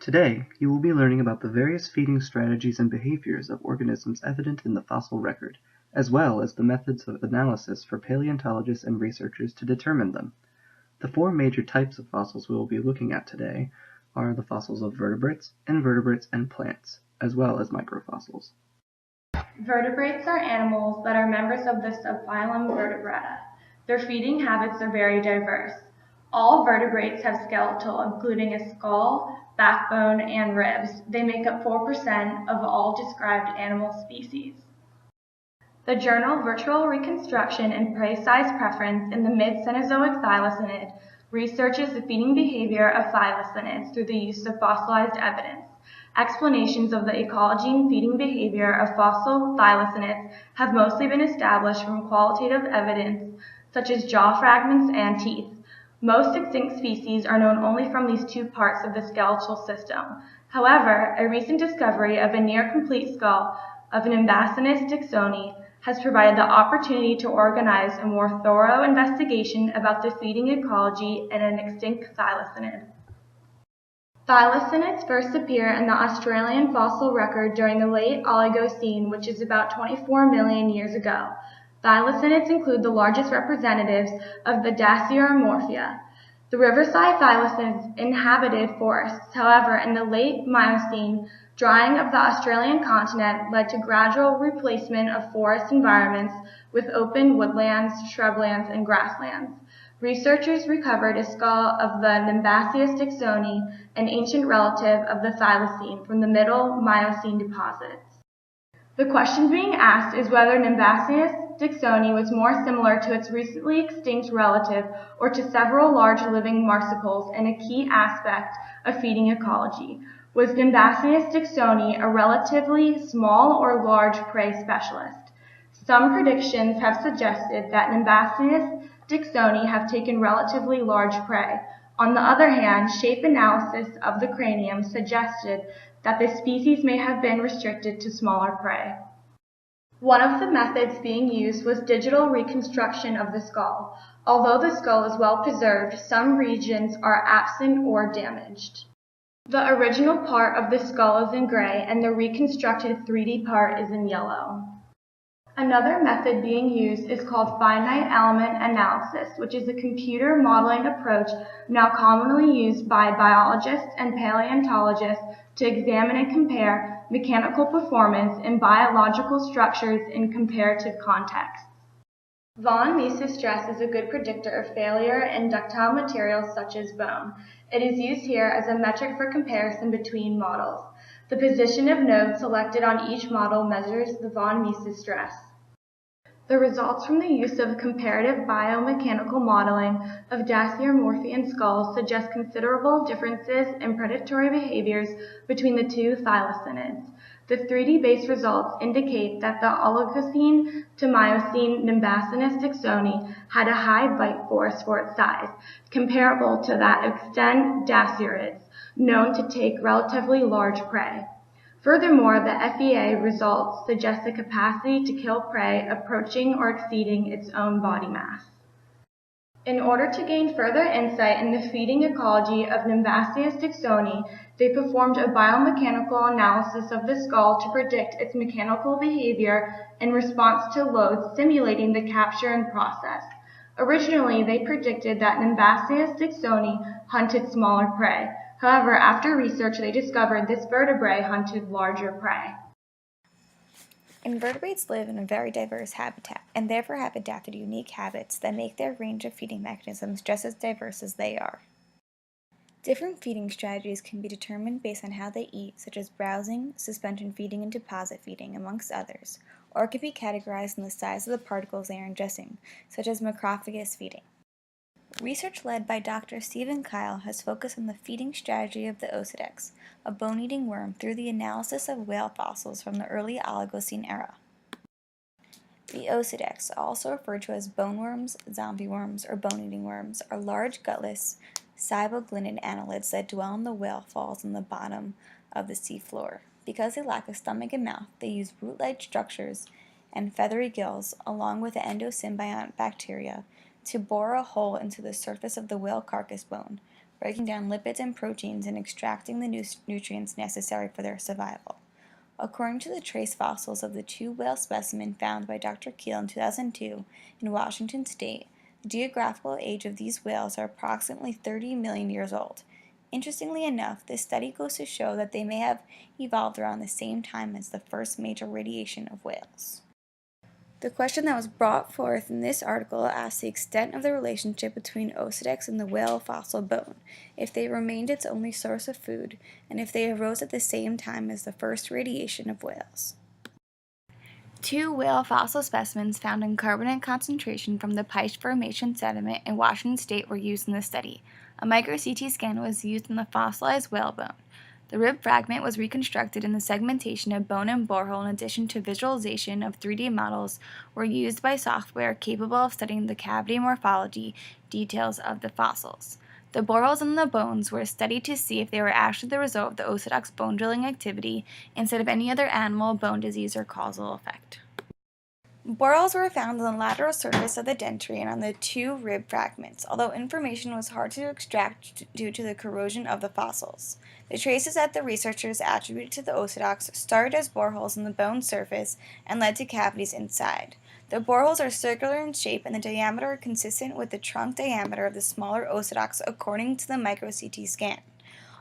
Today, you will be learning about the various feeding strategies and behaviors of organisms evident in the fossil record, as well as the methods of analysis for paleontologists and researchers to determine them. The four major types of fossils we will be looking at today are the fossils of vertebrates, invertebrates, and plants, as well as microfossils. Vertebrates are animals that are members of the subphylum Vertebrata. Their feeding habits are very diverse. All vertebrates have skeletal, including a skull, backbone, and ribs. They make up 4% of all described animal species. The journal Virtual Reconstruction and Prey Size Preference in the mid-Cenozoic Thylacinid researches the feeding behavior of thylacinids through the use of fossilized evidence. Explanations of the ecology and feeding behavior of fossil thylacinids have mostly been established from qualitative evidence such as jaw fragments and teeth. Most extinct species are known only from these two parts of the skeletal system. However, a recent discovery of a near-complete skull of Nimbacinus dicksoni has provided the opportunity to organize a more thorough investigation about the feeding ecology in an extinct thylacinid. Thylacinids first appear in the Australian fossil record during the late Oligocene, which is about 24 million years ago. Thylacinids include the largest representatives of the Dasyuromorphia. The riverside thylacinids inhabited forests. However, in the late Miocene, drying of the Australian continent led to gradual replacement of forest environments with open woodlands, shrublands, and grasslands. Researchers recovered a skull of the Nimbacinus dicksoni, an ancient relative of the Thylacine, from the Middle Miocene deposits. The question being asked is whether Nimbacinus dicksoni was more similar to its recently extinct relative or to several large living marsupials in a key aspect of feeding ecology. Was Nimbacinus dicksoni a relatively small or large prey specialist? Some predictions have suggested that Nimbacinus dicksoni have taken relatively large prey. On the other hand, shape analysis of the cranium suggested that the species may have been restricted to smaller prey. One of the methods being used was digital reconstruction of the skull. Although the skull is well preserved, some regions are absent or damaged. The original part of the skull is in gray, and the reconstructed 3D part is in yellow. Another method being used is called finite element analysis, which is a computer modeling approach now commonly used by biologists and paleontologists to examine and compare mechanical performance in biological structures in comparative contexts. Von Mises stress is a good predictor of failure in ductile materials such as bone. It is used here as a metric for comparison between models. The position of nodes selected on each model measures the von Mises stress. The results from the use of comparative biomechanical modeling of Dasyuromorphian skulls suggest considerable differences in predatory behaviors between the two thylacinids. The 3D-based results indicate that the Oligocene to Miocene Nimbacinus dicksoni had a high bite force for its size, comparable to that of extant dasyurids, known to take relatively large prey. Furthermore, the FEA results suggest a capacity to kill prey approaching or exceeding its own body mass. In order to gain further insight in the feeding ecology of Nimbacinus dicksoni, they performed a biomechanical analysis of the skull to predict its mechanical behavior in response to loads simulating the capture and process. Originally, they predicted that Nimbacinus dicksoni hunted smaller prey. However, after research, they discovered this vertebrae hunted larger prey. Invertebrates live in a very diverse habitat, and therefore have adapted unique habits that make their range of feeding mechanisms just as diverse as they are. Different feeding strategies can be determined based on how they eat, such as browsing, suspension feeding, and deposit feeding, amongst others, or can be categorized in the size of the particles they are ingesting, such as macrophagous feeding. Research led by Dr. Stephen Kahl has focused on the feeding strategy of the Osedax, a bone-eating worm, through the analysis of whale fossils from the early Oligocene era. The Osedax, also referred to as bone worms, zombie worms, or bone-eating worms, are large gutless, cyboglinid annelids that dwell in the whale falls on the bottom of the sea floor. Because they lack a stomach and mouth, they use root-like structures and feathery gills, along with the endosymbiont bacteria, to bore a hole into the surface of the whale carcass bone, breaking down lipids and proteins and extracting the nutrients necessary for their survival. According to the trace fossils of the 2 whale specimen found by Dr. Kiel in 2002 in Washington State, the geographical age of these whales are approximately 30 million years old. Interestingly enough, this study goes to show that they may have evolved around the same time as the first major radiation of whales. The question that was brought forth in this article asks the extent of the relationship between Osedax and the whale fossil bone, if they remained its only source of food, and if they arose at the same time as the first radiation of whales. 2 whale fossil specimens found in carbonate concentration from the Peiche Formation sediment in Washington State were used in the study. A micro-CT scan was used in the fossilized whale bone. The rib fragment was reconstructed and the segmentation of bone and borehole in addition to visualization of 3D models were used by software capable of studying the cavity morphology details of the fossils. The boreholes in the bones were studied to see if they were actually the result of the Osedax bone drilling activity instead of any other animal, bone disease, or causal effect. Boreholes were found on the lateral surface of the dentary and on the 2 rib fragments, although information was hard to extract due to the corrosion of the fossils. The traces that the researchers attributed to the Osedax started as boreholes in the bone surface and led to cavities inside. The boreholes are circular in shape and the diameter consistent with the trunk diameter of the smaller Osedax according to the micro-CT scan.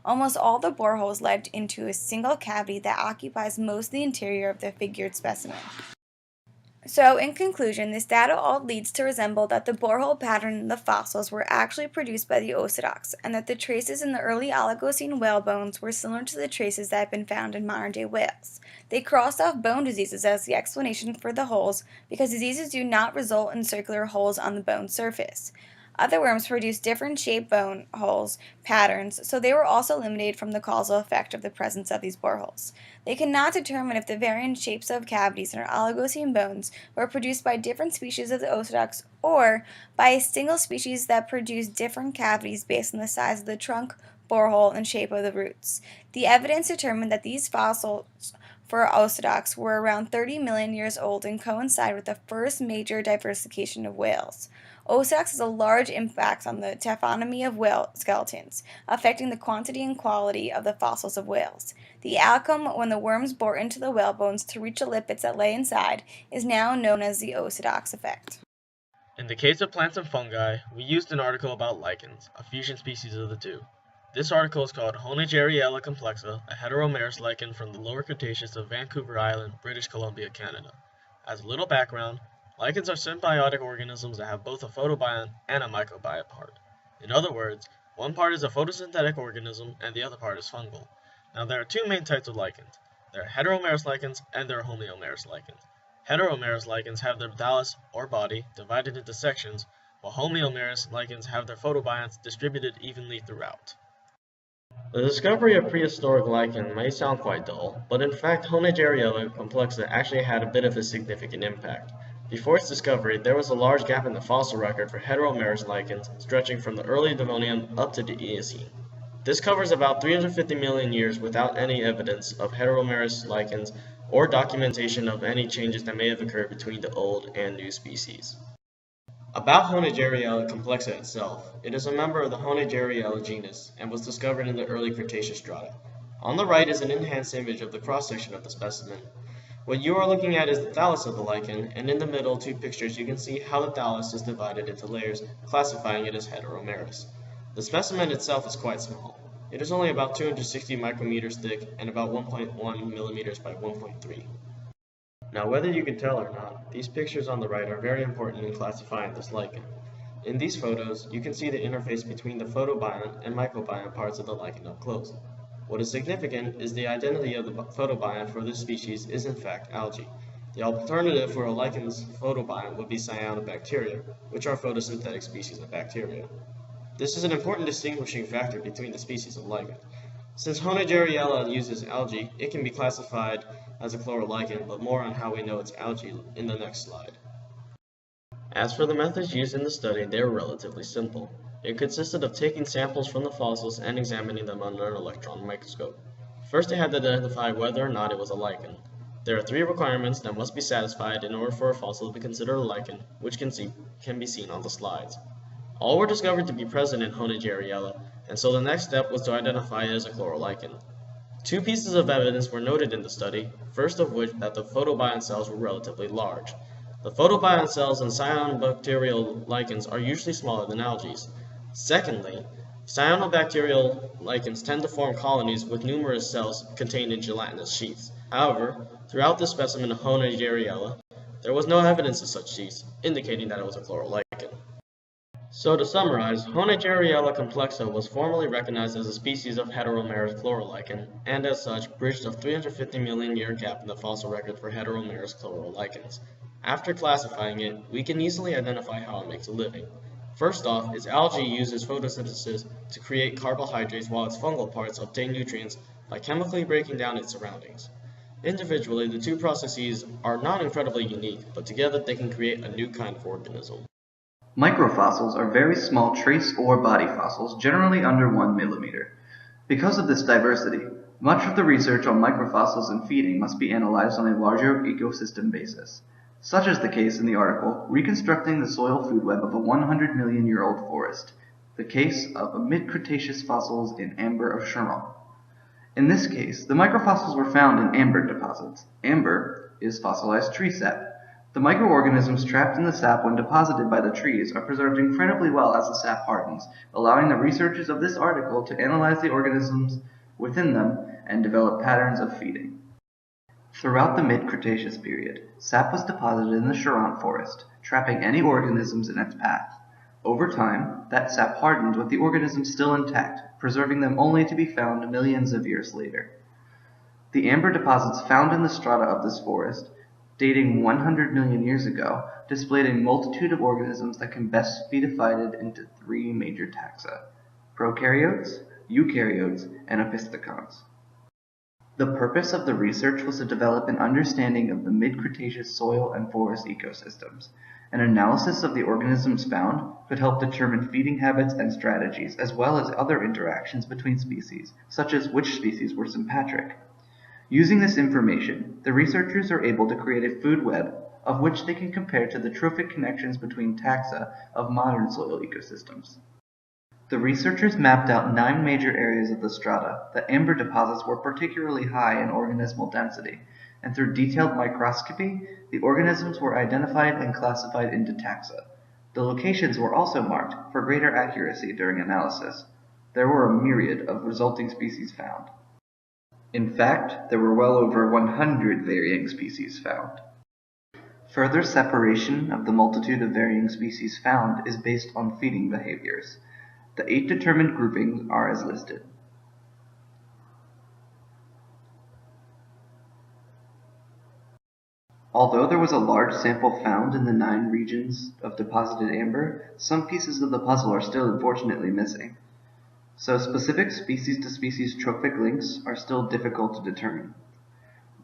Almost all the boreholes led into a single cavity that occupies most of the interior of the figured specimen. So, in conclusion, this data all leads to resemble that the borehole pattern in the fossils were actually produced by the Osedax, and that the traces in the early Oligocene whale bones were similar to the traces that have been found in modern-day whales. They crossed off bone diseases as the explanation for the holes because diseases do not result in circular holes on the bone surface. Other worms produce different shaped bone holes patterns, so they were also eliminated from the causal effect of the presence of these boreholes. They cannot determine if the varying shapes of cavities in our Oligocene bones were produced by different species of the Osedax or by a single species that produced different cavities based on the size of the trunk, borehole, and shape of the roots. The evidence determined that these fossils for Osedax were around 30 million years old and coincide with the first major diversification of whales. Osedax has a large impact on the taxonomy of whale skeletons, affecting the quantity and quality of the fossils of whales. The outcome when the worms bore into the whale bones to reach the lipids that lay inside is now known as the Osedax effect. In the case of plants and fungi, we used an article about lichens, a fusion species of the two. This article is called Honigeriella complexa, a heteromerous lichen from the lower Cretaceous of Vancouver Island, British Columbia, Canada. As a little background, lichens are symbiotic organisms that have both a photobiont and a microbiont part. In other words, one part is a photosynthetic organism and the other part is fungal. Now there are 2 main types of lichens. There are heteromerous lichens and there are homeomerous lichens. Heteromerous lichens have their thallus, or body, divided into sections, while homeomerous lichens have their photobionts distributed evenly throughout. The discovery of prehistoric lichen may sound quite dull, but in fact Honigeriella complexa actually had a bit of a significant impact. Before its discovery, there was a large gap in the fossil record for heteromerous lichens stretching from the early Devonian up to the Eocene. This covers about 350 million years without any evidence of heteromerous lichens or documentation of any changes that may have occurred between the old and new species. About Honigeriella complexa itself, it is a member of the Honigeriella genus and was discovered in the early Cretaceous strata. On the right is an enhanced image of the cross-section of the specimen. What you are looking at is the thallus of the lichen, and in the middle 2 pictures you can see how the thallus is divided into layers, classifying it as heteromerous. The specimen itself is quite small. It is only about 260 micrometers thick and about 1.1 millimeters by 1.3. Now whether you can tell or not, these pictures on the right are very important in classifying this lichen. In these photos, you can see the interface between the photobiont and microbiont parts of the lichen up close. What is significant is the identity of the photobiont for this species is in fact algae. The alternative for a lichen's photobiont would be cyanobacteria, which are photosynthetic species of bacteria. This is an important distinguishing factor between the species of lichen. Since Honigeriella uses algae, it can be classified as a chlorolichen, but more on how we know it's algae in the next slide. As for the methods used in the study, they were relatively simple. It consisted of taking samples from the fossils and examining them under an electron microscope. First, they had to identify whether or not it was a lichen. There are 3 requirements that must be satisfied in order for a fossil to be considered a lichen, which can be seen on the slides. All were discovered to be present in Honigeriella, and so the next step was to identify it as a chlorolichen. Two pieces of evidence were noted in the study, first of which that the photobiont cells were relatively large. The photobiont cells in cyanobacterial lichens are usually smaller than algae. Secondly, cyanobacterial lichens tend to form colonies with numerous cells contained in gelatinous sheaths. However, throughout this specimen of Honigeriella, there was no evidence of such sheaths, indicating that it was a chlorolichen. So to summarize, Honigeriella complexa was formally recognized as a species of heteromerous chlorolichen, and as such, bridged a 350 million year gap in the fossil record for heteromerous chlorolichens. After classifying it, we can easily identify how it makes a living. First off, its algae uses photosynthesis to create carbohydrates while its fungal parts obtain nutrients by chemically breaking down its surroundings. Individually, the two processes are not incredibly unique, but together they can create a new kind of organism. Microfossils are very small trace or body fossils, generally under 1 millimeter. Because of this diversity, much of the research on microfossils and feeding must be analyzed on a larger ecosystem basis. Such is the case in the article, Reconstructing the Soil Food Web of a 100-million-year-old Forest, the case of mid-Cretaceous fossils in amber of Charentes. In this case, the microfossils were found in amber deposits. Amber is fossilized tree sap. The microorganisms trapped in the sap when deposited by the trees are preserved incredibly well as the sap hardens, allowing the researchers of this article to analyze the organisms within them and develop patterns of feeding. Throughout the mid-Cretaceous period, sap was deposited in the Charentes forest, trapping any organisms in its path. Over time, that sap hardened with the organisms still intact, preserving them only to be found millions of years later. The amber deposits found in the strata of this forest, dating 100 million years ago, displayed a multitude of organisms that can best be divided into three major taxa: prokaryotes, eukaryotes, and opisthecons. The purpose of the research was to develop an understanding of the mid-Cretaceous soil and forest ecosystems. An analysis of the organisms found could help determine feeding habits and strategies, as well as other interactions between species, such as which species were sympatric. Using this information, the researchers are able to create a food web of which they can compare to the trophic connections between taxa of modern soil ecosystems. The researchers mapped out 9 major areas of the strata. The amber deposits were particularly high in organismal density, and through detailed microscopy, the organisms were identified and classified into taxa. The locations were also marked for greater accuracy during analysis. There were a myriad of resulting species found. In fact, there were well over 100 varying species found. Further separation of the multitude of varying species found is based on feeding behaviors. The 8 determined groupings are as listed. Although there was a large sample found in the 9 regions of deposited amber, some pieces of the puzzle are still unfortunately missing. So specific species-to-species trophic links are still difficult to determine.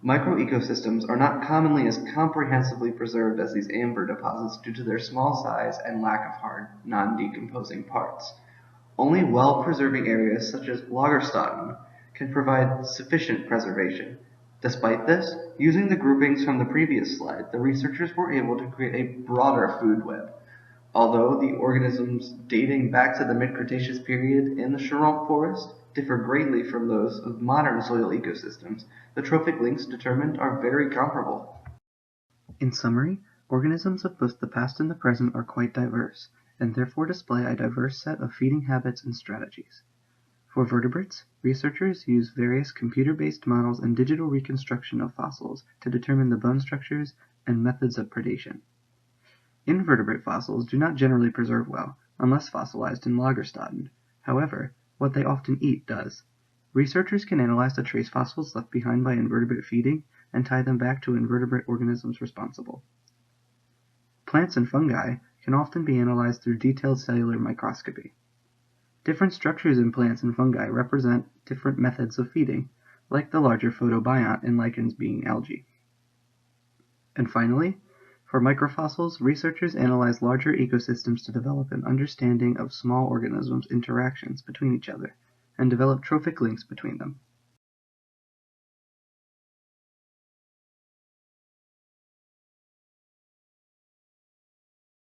Microecosystems are not commonly as comprehensively preserved as these amber deposits due to their small size and lack of hard, non-decomposing parts. Only well-preserving areas such as Lagerstätten can provide sufficient preservation. Despite this, using the groupings from the previous slide, the researchers were able to create a broader food web. Although the organisms dating back to the mid-Cretaceous period in the Charentes forest differ greatly from those of modern soil ecosystems, the trophic links determined are very comparable. In summary, organisms of both the past and the present are quite diverse, and therefore display a diverse set of feeding habits and strategies. For vertebrates, researchers use various computer-based models and digital reconstruction of fossils to determine the bone structures and methods of predation. Invertebrate fossils do not generally preserve well, unless fossilized in Lagerstätten. However, what they often eat does. Researchers can analyze the trace fossils left behind by invertebrate feeding and tie them back to invertebrate organisms responsible. Plants and fungi can often be analyzed through detailed cellular microscopy. Different structures in plants and fungi represent different methods of feeding, like the larger photobiont in lichens being algae. And finally, for microfossils, researchers analyze larger ecosystems to develop an understanding of small organisms' interactions between each other, and develop trophic links between them.